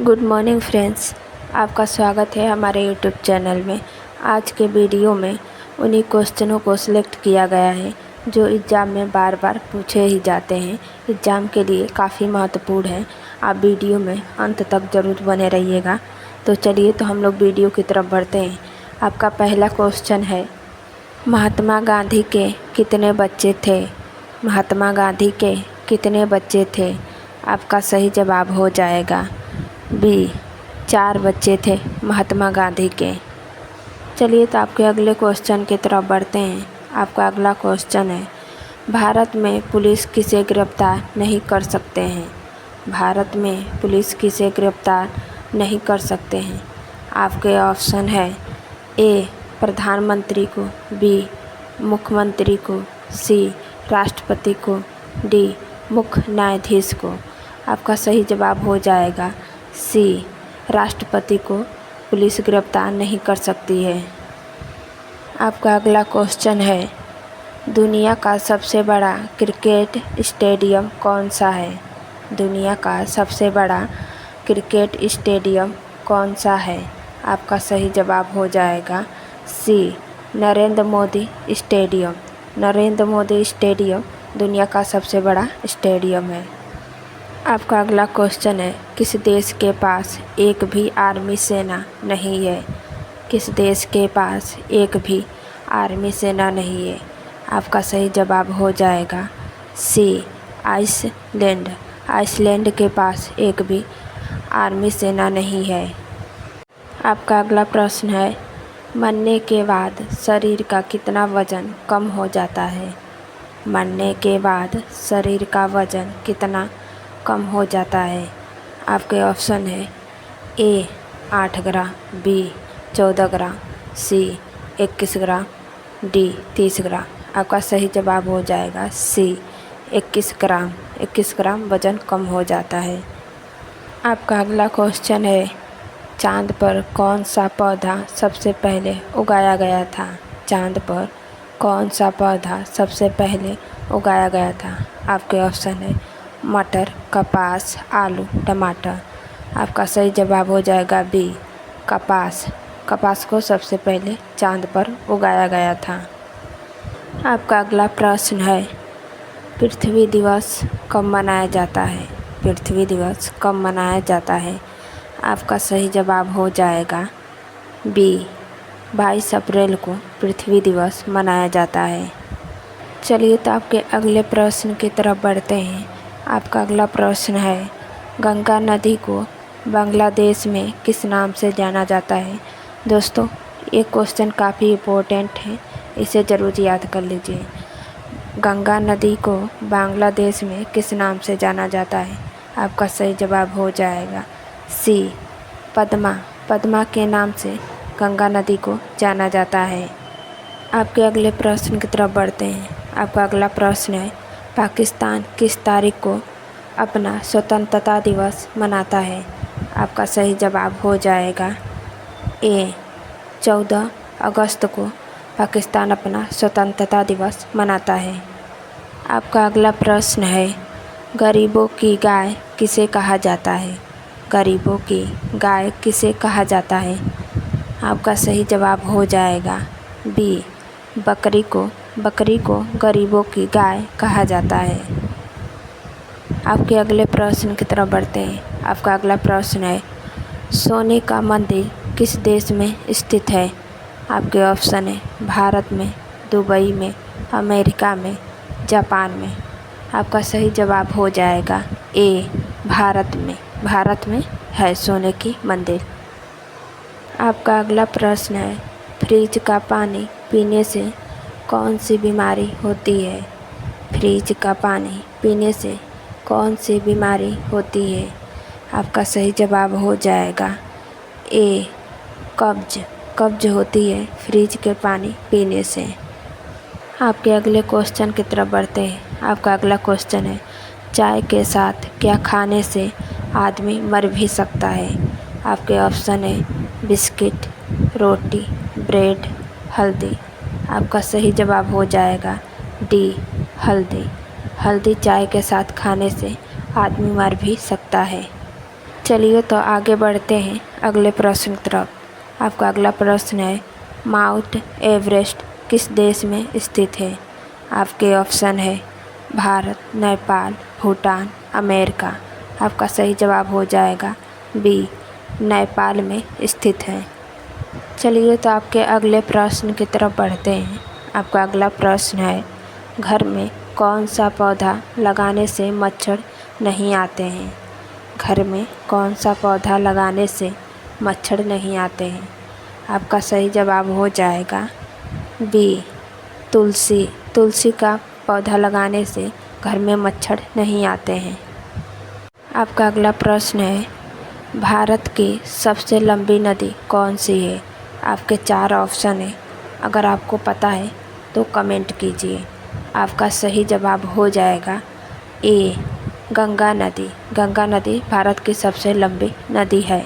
Good morning friends, आपका स्वागत है हमारे यूट्यूब चैनल में। आज के वीडियो में उन्हीं क्वेश्चनों को सिलेक्ट किया गया है जो एग्ज़ाम में बार बार पूछे ही जाते हैं। एग्ज़ाम के लिए काफ़ी महत्वपूर्ण है। आप वीडियो में अंत तक ज़रूर बने रहिएगा। तो चलिए तो हम लोग वीडियो की तरफ बढ़ते हैं। आपका पहला क्वेश्चन है, महात्मा गांधी के कितने बच्चे थे? महात्मा गांधी के कितने बच्चे थे? आपका सही जवाब हो जाएगा बी, 4 बच्चे थे महात्मा गांधी के। चलिए तो आपके अगले क्वेश्चन की तरफ बढ़ते हैं। आपका अगला क्वेश्चन है, भारत में पुलिस किसे गिरफ्तार नहीं कर सकते हैं? भारत में पुलिस किसे गिरफ्तार नहीं कर सकते हैं? आपके ऑप्शन है ए, प्रधानमंत्री को, बी, मुख्यमंत्री को, सी, राष्ट्रपति को, डी, मुख्य न्यायाधीश को। आपका सही जवाब हो जाएगा सी, राष्ट्रपति को पुलिस गिरफ्तार नहीं कर सकती है। आपका अगला क्वेश्चन है, दुनिया का सबसे बड़ा क्रिकेट स्टेडियम कौन सा है? दुनिया का सबसे बड़ा क्रिकेट स्टेडियम कौन सा है? आपका सही जवाब हो जाएगा सी, नरेंद्र मोदी स्टेडियम। नरेंद्र मोदी स्टेडियम दुनिया का सबसे बड़ा स्टेडियम है। आपका अगला क्वेश्चन है, किस देश के पास एक भी आर्मी सेना नहीं है? किस देश के पास एक भी आर्मी सेना नहीं है? आपका सही जवाब हो जाएगा सी, आइसलैंड। आइसलैंड के पास एक भी आर्मी सेना नहीं है। आपका अगला प्रश्न है, मरने के बाद शरीर का कितना वज़न कम हो जाता है? मरने के बाद शरीर का वज़न कितना कम हो जाता है? आपके ऑप्शन है ए, 8 ग्राम, बी, 14 ग्राम, सी, 21 ग्राम, डी, 30 ग्राम। आपका सही जवाब हो जाएगा सी, 21 ग्राम। 21 ग्राम वज़न कम हो जाता है। आपका अगला क्वेश्चन है, चाँद पर कौन सा पौधा सबसे पहले उगाया गया था? चाँद पर कौन सा पौधा सबसे पहले उगाया गया था? आपके ऑप्शन है मटर, कपास, आलू, टमाटर। आपका सही जवाब हो जाएगा बी, कपास। कपास को सबसे पहले चाँद पर उगाया गया था। आपका अगला प्रश्न है, पृथ्वी दिवस कब मनाया जाता है? पृथ्वी दिवस कब मनाया जाता है? आपका सही जवाब हो जाएगा बी, 22 अप्रैल को पृथ्वी दिवस मनाया जाता है। चलिए तो आपके अगले प्रश्न की तरफ बढ़ते हैं। आपका अगला प्रश्न है, गंगा नदी को बांग्लादेश में किस नाम से जाना जाता है? दोस्तों, ये क्वेश्चन काफ़ी इम्पोर्टेंट है, इसे ज़रूर याद कर लीजिए। गंगा नदी को बांग्लादेश में किस नाम से जाना जाता है? आपका सही जवाब हो जाएगा सी, पद्मा। पद्मा के नाम से गंगा नदी को जाना जाता है। आपके अगले प्रश्न की तरफ बढ़ते हैं। आपका अगला प्रश्न है, पाकिस्तान किस तारीख को अपना स्वतंत्रता दिवस मनाता है? आपका सही जवाब हो जाएगा ए, 14 अगस्त को पाकिस्तान अपना स्वतंत्रता दिवस मनाता है। आपका अगला प्रश्न है, गरीबों की गाय किसे कहा जाता है? गरीबों की गाय किसे कहा जाता है? आपका सही जवाब हो जाएगा बी, बकरी को। बकरी को गरीबों की गाय कहा जाता है। आपके अगले प्रश्न की तरफ बढ़ते हैं। आपका अगला प्रश्न है, सोने का मंदिर किस देश में स्थित है? आपके ऑप्शन है भारत में, दुबई में, अमेरिका में, जापान में। आपका सही जवाब हो जाएगा ए, भारत में। भारत में है सोने की मंदिर। आपका अगला प्रश्न है, फ्रिज का पानी पीने से कौन सी बीमारी होती है? फ्रिज का पानी पीने से कौन सी बीमारी होती है? आपका सही जवाब हो जाएगा ए, कब्ज। कब्ज होती है फ्रिज के पानी पीने से। आपके अगले क्वेश्चन की तरफ बढ़ते हैं। आपका अगला क्वेश्चन है, चाय के साथ क्या खाने से आदमी मर भी सकता है? आपके ऑप्शन है बिस्किट, रोटी, ब्रेड, हल्दी। आपका सही जवाब हो जाएगा डी, हल्दी। हल्दी चाय के साथ खाने से आदमी मर भी सकता है। चलिए तो आगे बढ़ते हैं अगले प्रश्न की तरफ। आपका अगला प्रश्न है, माउंट एवरेस्ट किस देश में स्थित है? आपके ऑप्शन है भारत, नेपाल, भूटान, अमेरिका। आपका सही जवाब हो जाएगा बी, नेपाल में स्थित है। चलिए तो आपके अगले प्रश्न की तरफ बढ़ते हैं। आपका अगला प्रश्न है, घर में कौन सा पौधा लगाने से मच्छर नहीं आते हैं? घर में कौन सा पौधा लगाने से मच्छर नहीं आते हैं? आपका सही जवाब हो जाएगा बी, तुलसी। तुलसी का पौधा लगाने से घर में मच्छर नहीं आते हैं। आपका अगला प्रश्न है, भारत की सबसे लंबी नदी कौन सी है? आपके 4 ऑप्शन है, अगर आपको पता है तो कमेंट कीजिए। आपका सही जवाब हो जाएगा ए, गंगा नदी। गंगा नदी भारत की सबसे लंबी नदी है।